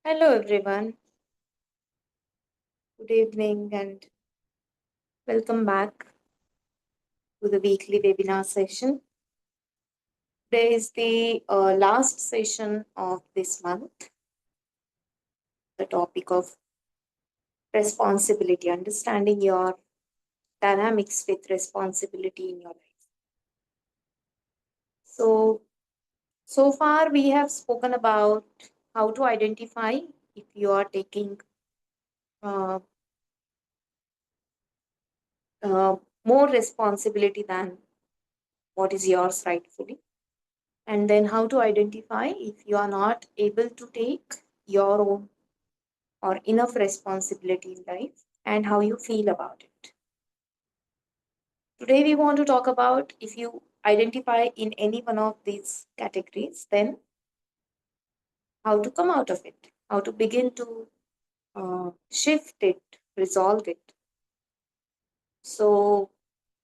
Hello everyone, good evening and welcome back to the weekly webinar session. Today is the last session of this month, the topic of responsibility, understanding your dynamics with responsibility in your life. So far we have spoken about how to identify if you are taking uh, uh, more responsibility than what is yours rightfully, and then how to identify if you are not able to take your own or enough responsibility in life and how you feel about it. Today, we want to talk about if you identify in any one of these categories, then how to come out of it, how to begin to shift it, resolve it. So,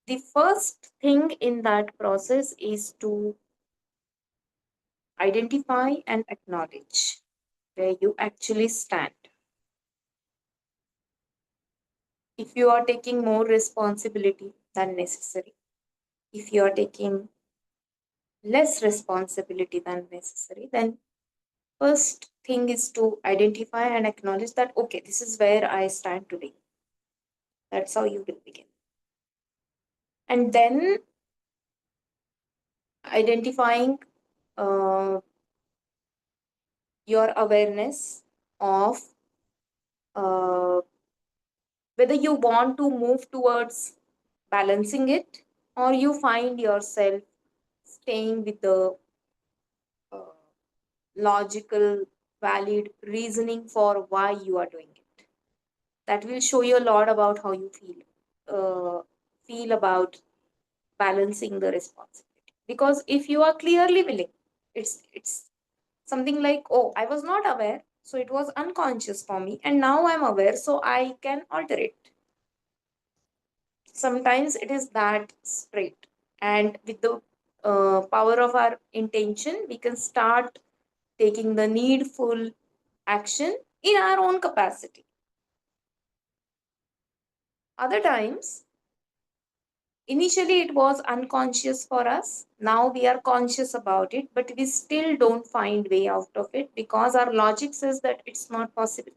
the first thing in that process is to identify and acknowledge where you actually stand. If you are taking more responsibility than necessary, if you are taking less responsibility than necessary, then first thing is to identify and acknowledge that, okay, this is where I stand today. That's how you will begin. And then identifying uh, your awareness of uh, whether you want to move towards balancing it or you find yourself staying with the uh, logical, valid reasoning for why you are doing it. That will show you a lot about how you feel about balancing the responsibility. Because if you are clearly willing, it's something like, oh, I was not aware, so it was unconscious for me, and now I'm aware, so I can alter it. Sometimes it is that straight, and with the power of our intention, we can start taking the needful action in our own capacity. Other times, initially it was unconscious for us. Now we are conscious about it, but we still don't find way out of it because our logic says that it's not possible.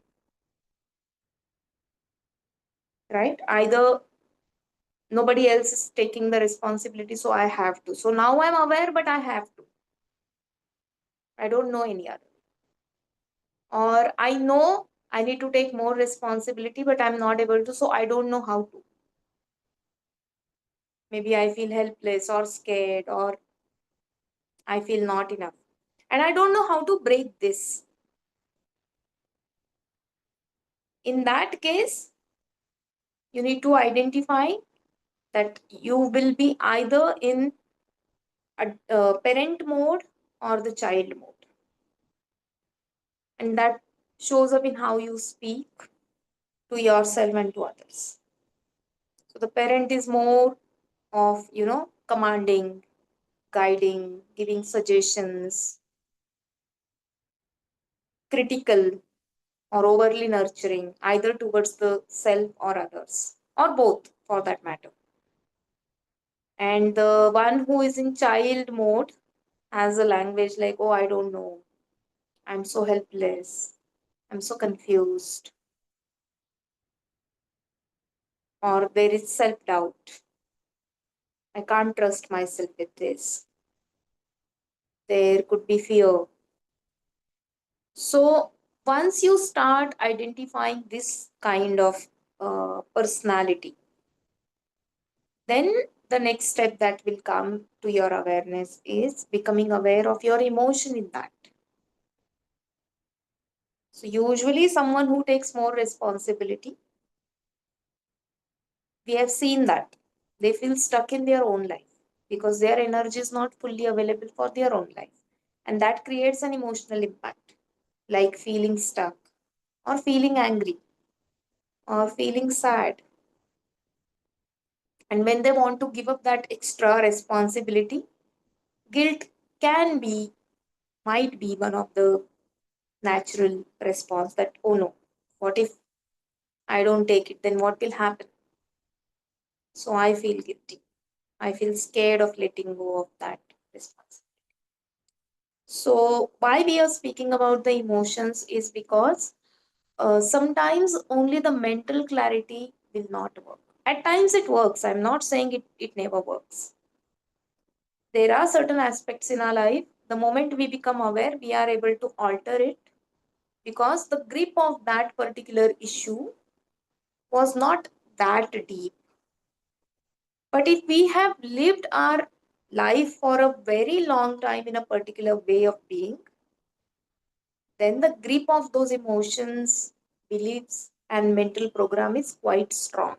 Right? Either nobody else is taking the responsibility, so I have to. So now I'm aware, but I have to. I don't know any other. Or I know I need to take more responsibility, but I'm not able to, so I don't know how to. Maybe I feel helpless or scared, or I feel not enough. And I don't know how to break this. In that case, you need to identify that you will be either in a parent mode or the child mode. And that shows up in how you speak to yourself and to others. So the parent is more of, commanding, guiding, giving suggestions, critical, or overly nurturing, either towards the self or others, or both for that matter. And the one who is in child mode has a language like, oh, I don't know, I'm so helpless, I'm so confused, or there is self doubt, I can't trust myself with this, there could be fear. So, once you start identifying this kind of personality, then the next step that will come to your awareness is becoming aware of your emotion in that. So, usually, someone who takes more responsibility, we have seen that they feel stuck in their own life because their energy is not fully available for their own life. And that creates an emotional impact, like feeling stuck, or feeling angry, or feeling sad. And when they want to give up that extra responsibility, guilt can be, might be one of the natural response that, oh no, what if I don't take it? Then what will happen? So I feel guilty. I feel scared of letting go of that response. So, why we are speaking about the emotions is because sometimes only the mental clarity will not work. At times it works. I'm not saying it never works. There are certain aspects in our life, the moment we become aware, we are able to alter it because the grip of that particular issue was not that deep. But if we have lived our life for a very long time in a particular way of being, then the grip of those emotions, beliefs, and mental program is quite strong.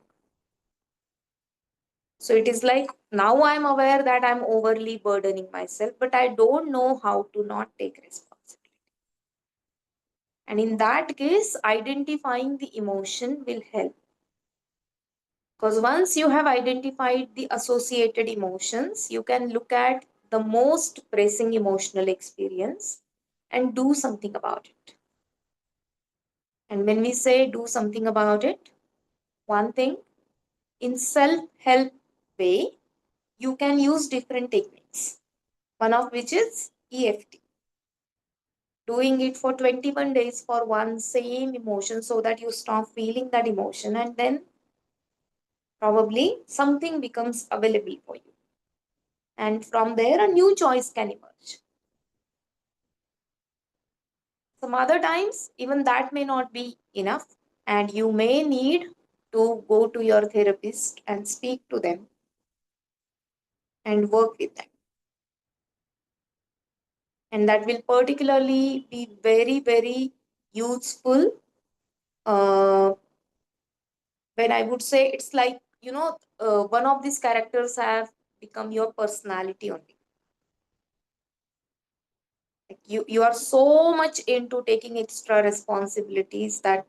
So it is like now I'm aware that I'm overly burdening myself, but I don't know how to not take responsibility. And in that case, identifying the emotion will help. Because once you have identified the associated emotions, you can look at the most pressing emotional experience and do something about it. And when we say do something about it, one thing in self help way, you can use different techniques. One of which is EFT. Doing it for 21 days for one same emotion so that you stop feeling that emotion and then probably something becomes available for you. And from there, a new choice can emerge. Some other times, even that may not be enough, and you may need to go to your therapist and speak to them and work with them. And that will particularly be very, very useful when I would say it's like, one of these characters have become your personality only. Like you are so much into taking extra responsibilities that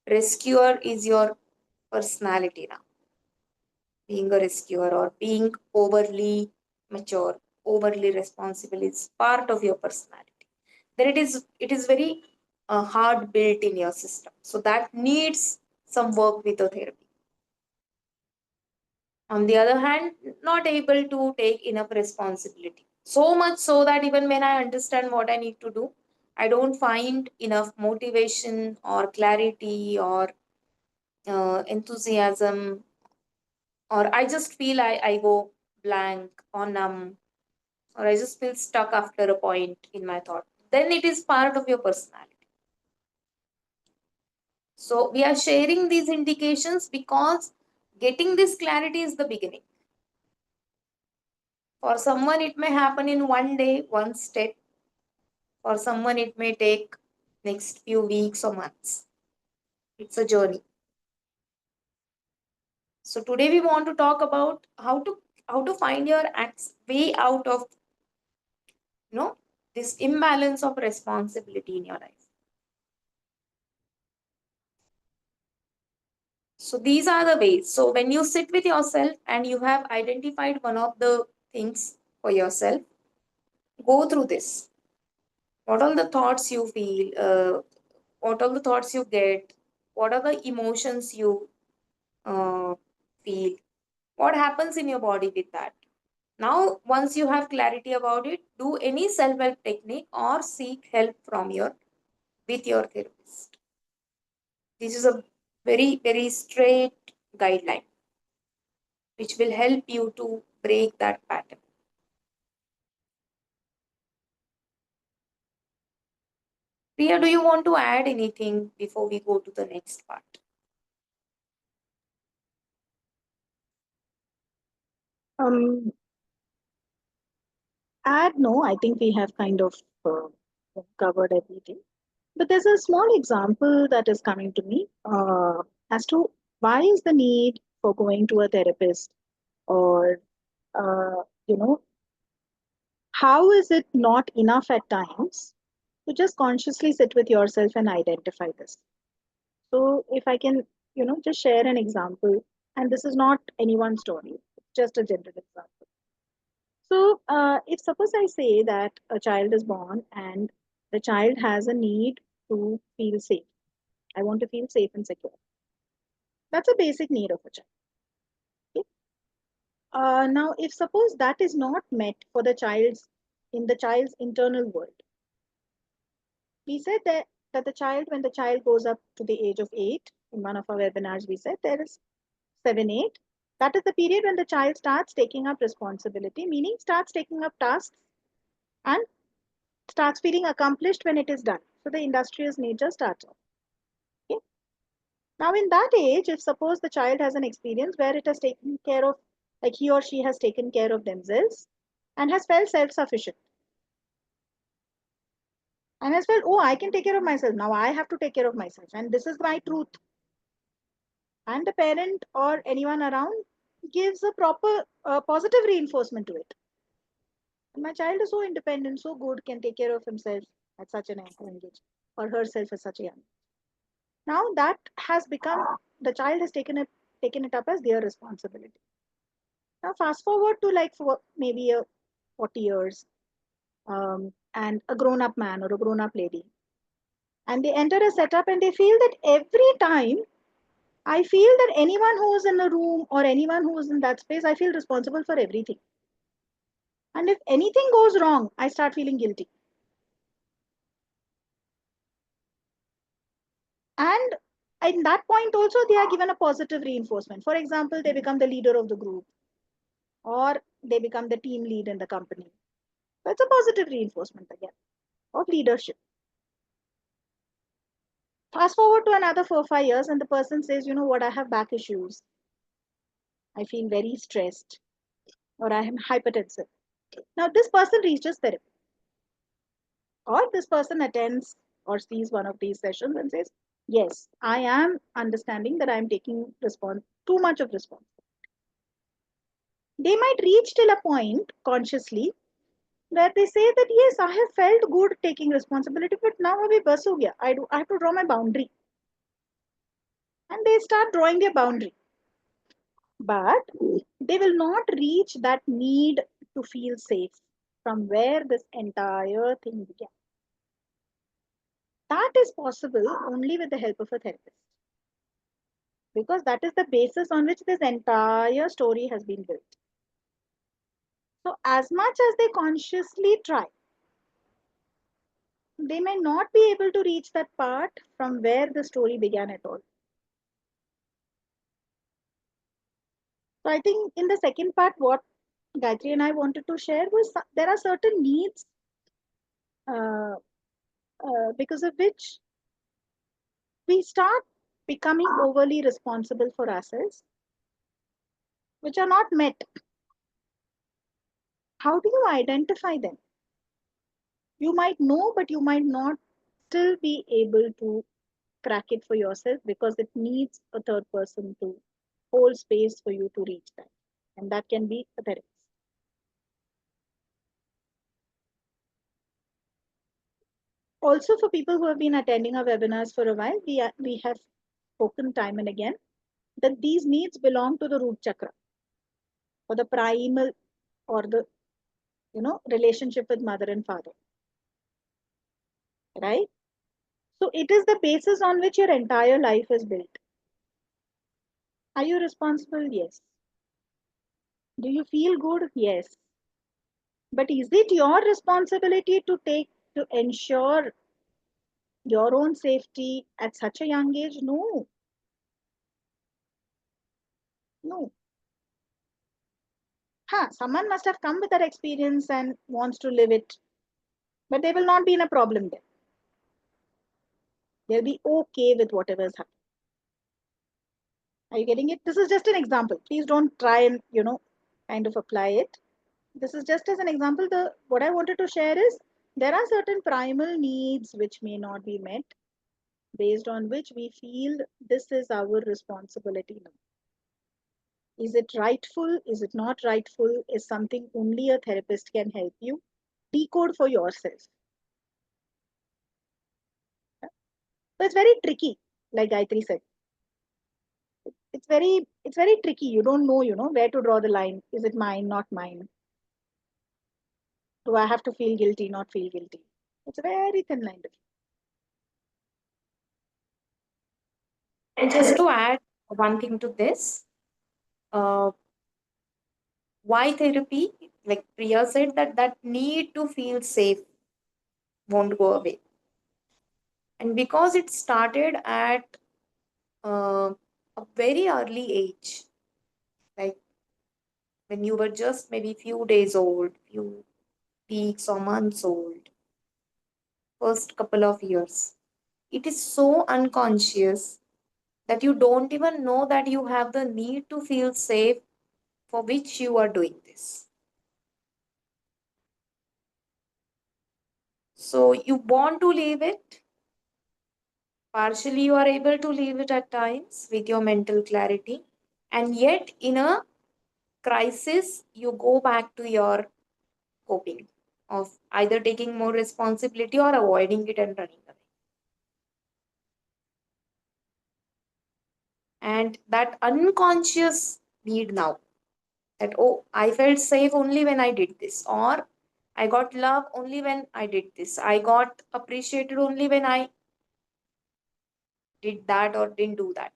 rescuer is your personality now. Being a rescuer or being overly mature, overly responsible is part of your personality. Then it is very hard built in your system. So that needs some work with the therapy. On the other hand, not able to take enough responsibility. So much so that even when I understand what I need to do, I don't find enough motivation or clarity or enthusiasm, or I just feel I go blank or numb, or I just feel stuck after a point in my thought. Then it is part of your personality. So we are sharing these indications because getting this clarity is the beginning. For someone, it may happen in one day, one step. For someone, it may take next few weeks or months. It's a journey. So today we want to talk about how to find your way out of this imbalance of responsibility in your life. So these are the ways. So when you sit with yourself and you have identified one of the things for yourself, go through this. What are the thoughts you feel? What are the thoughts you get? What are the emotions you uh, feel? What happens in your body with that? Now, once you have clarity about it, do any self-help technique or seek help from your with your therapist. This is a very, very straight guideline which will help you to break that pattern. Priya, do you want to add anything before we go to the next part? Um, add no, I think we have kind of covered everything. But there's a small example that is coming to me as to why is the need for going to a therapist, or you know, how is it not enough at times to just consciously sit with yourself and identify this. So if I can, just share an example, and this is not anyone's story, it's just a general example. So, if suppose I say that a child is born and the child has a need to feel safe. I want to feel safe and secure. That's a basic need of a child. Okay? Now, if suppose that is not met for the child's in the child's internal world, we said that the child, when the child goes up to the age of 8, in one of our webinars, we said there is 7, 8. That is the period when the child starts taking up responsibility, meaning starts taking up tasks and starts feeling accomplished when it is done. So the industrious nature starts off. Okay? Now, in that age, if suppose the child has an experience where it has taken care of, like he or she has taken care of themselves and has felt self sufficient and has felt, oh, I can take care of myself. Now I have to take care of myself. And this is my truth. And the parent or anyone around gives a proper positive reinforcement to it. And my child is so independent, so good, can take care of himself at such an young age or herself at such a young age. Now that has become, the child has taken it up as their responsibility. Now fast forward to like for maybe 40 years, and a grown up man or a grown up lady, and they enter a setup and they feel that every time I feel that anyone who is in a room or anyone who is in that space, I feel responsible for everything. And if anything goes wrong, I start feeling guilty. And in that point also, they are given a positive reinforcement. For example, they become the leader of the group or they become the team lead in the company. That's a positive reinforcement again of leadership. Fast forward to another 4 5 years, and the person says, you know what, I have back issues. I feel very stressed, or I am hypertensive. Now, this person reaches therapy, or this person attends or sees one of these sessions and says, yes, I am understanding that I am taking too much of responsibility. They might reach till a point consciously where they say that yes, I have felt good taking responsibility, but now abhi bas ho gaya. I have to draw my boundary. And they start drawing their boundary. But they will not reach that need to feel safe from where this entire thing began. That is possible only with the help of a therapist, because that is the basis on which this entire story has been built. So, as much as they consciously try, they may not be able to reach that part from where the story began at all. So, I think in the second part, what Gayatri and I wanted to share was there are certain needs uh, because of which we start becoming overly responsible for ourselves, which are not met. How do you identify them? You might know, but you might not still be able to crack it for yourself because it needs a third person to hold space for you to reach that. And that can be a therapist. Also, for people who have been attending our webinars for a while, we have spoken time and again that these needs belong to the root chakra, or the primal, or the relationship with mother and father, right? So it is the basis on which your entire life is built. Are you responsible? Yes. Do you feel good? Yes. But is it your responsibility to ensure your own safety at such a young age? No, no. Someone must have come with that experience and wants to live it, but they will not be in a problem then. They'll be okay with whatever is happening. Are you getting it? This is just an example. Please don't try and, kind of apply it. This is just as an example. What I wanted to share is there are certain primal needs which may not be met, based on which we feel this is our responsibility now. Is it rightful? Is it not rightful? Is something only a therapist can help you decode for yourself. So it's very tricky, like Gayatri said. It's very tricky. You don't know, where to draw the line. Is it mine, not mine? Do I have to feel guilty, not feel guilty? It's a very thin line. And just to add one thing to this, uh, why therapy? Like Priya said, that need to feel safe won't go away. And because it started at a very early age, like when you were just maybe few days old, few weeks or months old, first couple of years, it is so unconscious that you don't even know that you have the need to feel safe for which you are doing this. So you want to leave it. Partially, you are able to leave it at times with your mental clarity. And yet, in a crisis, you go back to your coping of either taking more responsibility or avoiding it and running away. And that unconscious need now, that, oh, I felt safe only when I did this, or I got love only when I did this, I got appreciated only when I did that or didn't do that.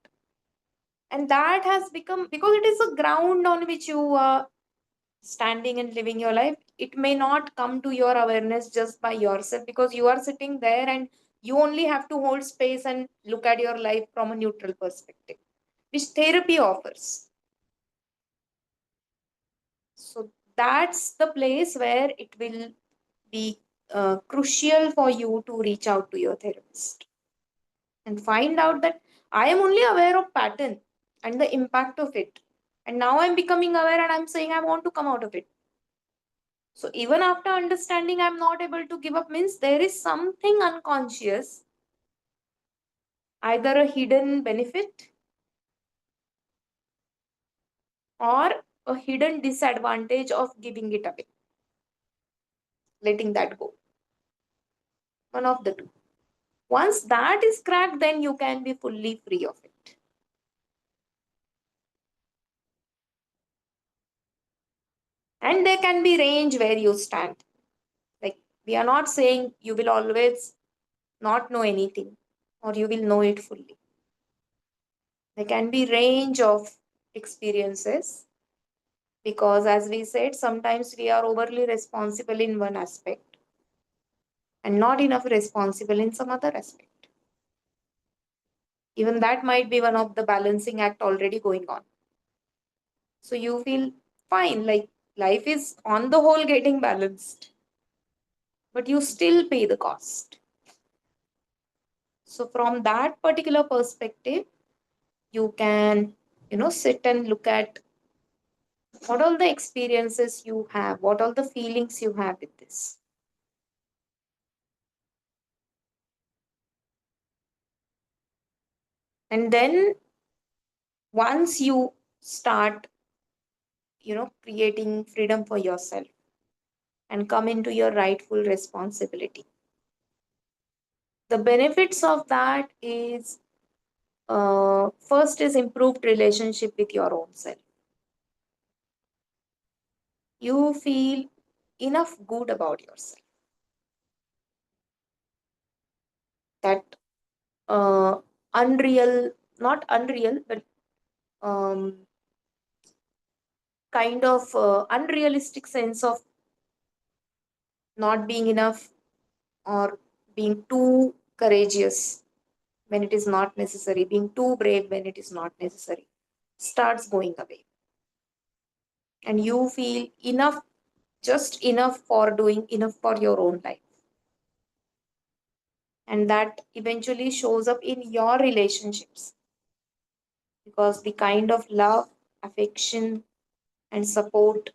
And that has become, because it is a ground on which you are standing and living your life, it may not come to your awareness just by yourself, because you are sitting there and you only have to hold space and look at your life from a neutral perspective, which therapy offers. So that's the place where it will be crucial for you to reach out to your therapist and find out that I am only aware of pattern and the impact of it, and now I'm becoming aware and I'm saying I want to come out of it. So even after understanding I'm not able to give up, means there is something unconscious, either a hidden benefit or a hidden disadvantage of giving it away, letting that go. One of the two. Once that is cracked, then you can be fully free of it. And there can be range where you stand. Like, we are not saying you will always not know anything or you will know it fully. There can be range of experiences, because as we said, sometimes we are overly responsible in one aspect and not enough responsible in some other aspect. Even that might be one of the balancing act already going on. So you feel fine, like life is on the whole getting balanced, but you still pay the cost. So from that particular perspective, you can, sit and look at what all the experiences you have, what all the feelings you have with this. And then once you start, creating freedom for yourself and come into your rightful responsibility, the benefits of that is, first is improved relationship with your own self. You feel enough good about yourself that, uh, unreal, not unreal, but um, kind of unrealistic sense of not being enough or being too courageous when it is not necessary, being too brave when it is not necessary, starts going away. And you feel enough, just enough for doing enough for your own life. And that eventually shows up in your relationships, because the kind of love, affection, and support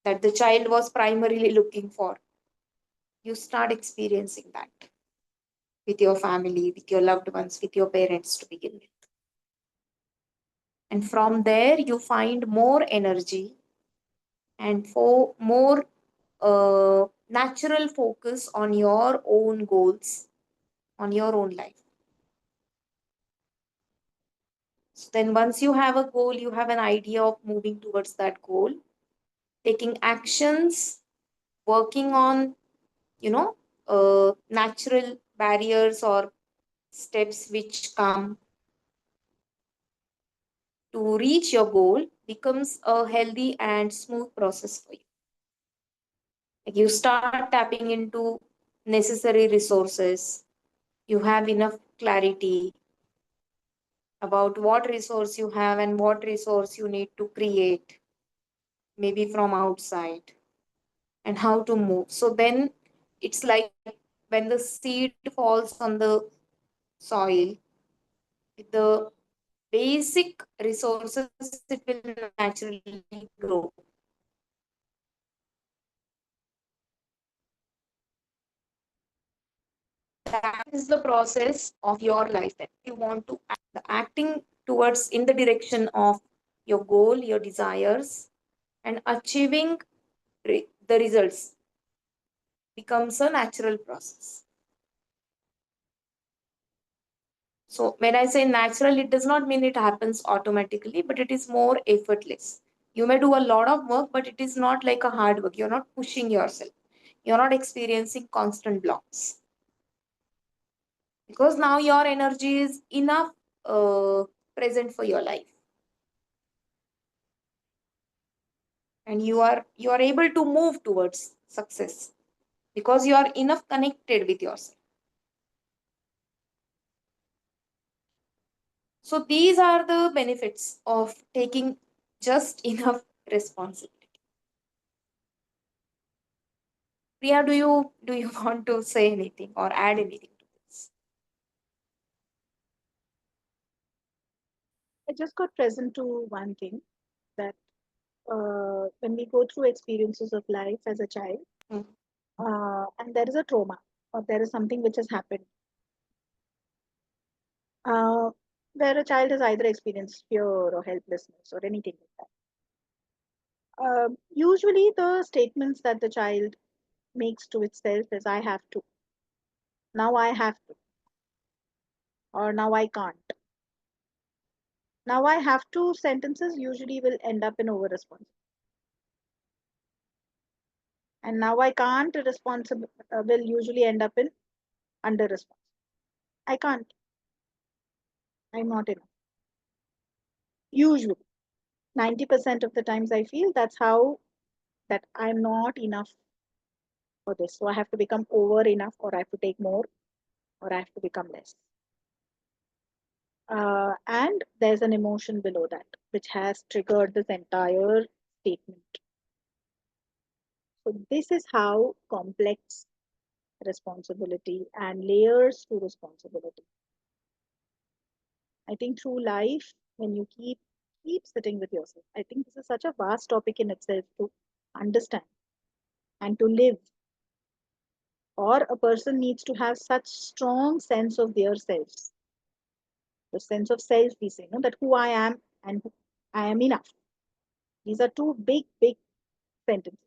that the child was primarily looking for, you start experiencing that with your family, with your loved ones, with your parents to begin with. And from there, you find more energy and for more natural focus on your own goals, on your own life. So then, once you have a goal, you have an idea of moving towards that goal, taking actions, working on, natural barriers or steps which come, to reach your goal becomes a healthy and smooth process for you. Like you start tapping into necessary resources, you have enough clarity about what resource you have and what resource you need to create, maybe from outside, and how to move. So then it's like when the seed falls on the soil, with the basic resources, it will naturally grow. That is the process of your life. That you want to act, the acting towards in the direction of your goal, your desires, and achieving the results becomes a natural process. So when I say natural, it does not mean it happens automatically, but it is more effortless. You may do a lot of work, but it is not like a hard work. You're not pushing yourself. You're not experiencing constant blocks, because now your energy is enough present for your life, and you are able to move towards success because you are enough connected with yourself. So these are the benefits of taking just enough responsibility. Priya, do you want to say anything or add anything to this? I just got present to one thing that when we go through experiences of life as a child, Mm. and there is a trauma or there is something which has happened, uh, where a child has either experienced fear or helplessness or anything like that. Usually, the statements that the child makes to itself is, I have to, now I have to, or now I can't. Now I have to sentences usually will end up in over response. And now I can't responsible will usually end up in under response. I can't. I'm not enough. Usually, 90% of the times I feel that's how that I'm not enough for this. So I have to become over enough, or I have to take more, or I have to become less. And there's an emotion below that, which has triggered this entire statement. So this is how complex responsibility and layers to responsibility. I think through life, when you keep sitting with yourself, I think this is such a vast topic in itself to understand and to live. Or a person needs to have such strong sense of their selves, the sense of self. We say, no, that who I am and who I am enough. These are two big sentences.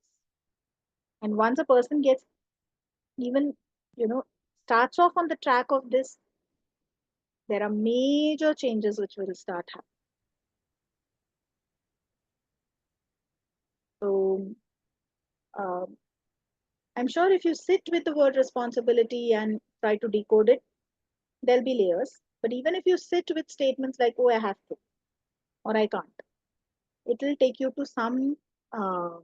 And once a person gets even, you know, starts off on the track of this, there are major changes which will start happening. So um, I'm sure if you sit with the word responsibility and try to decode it, there'll be layers. But even if you sit with statements like, oh, I have to, or I can't, it will take you to some um,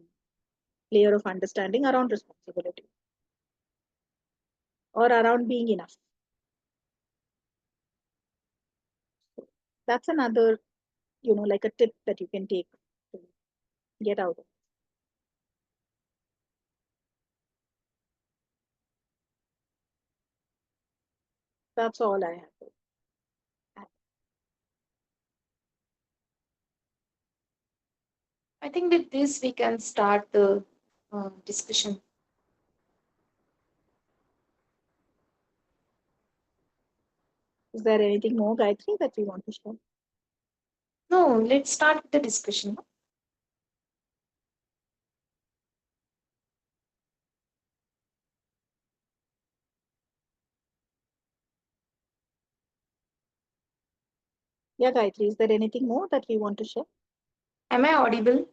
layer of understanding around responsibility or around being enough. So that's another, like a tip that you can take to get out of it. That's all I have to add. I think with this we can start the discussion. Is there anything more, Gayatri, that we want to share? No, let's start with the discussion. Yeah, Gayatri, is there anything more that we want to share? Am I audible?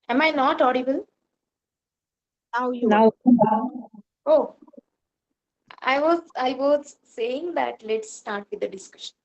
Am I not audible? Now you are. Now. Oh, I was saying that let's start with the discussion.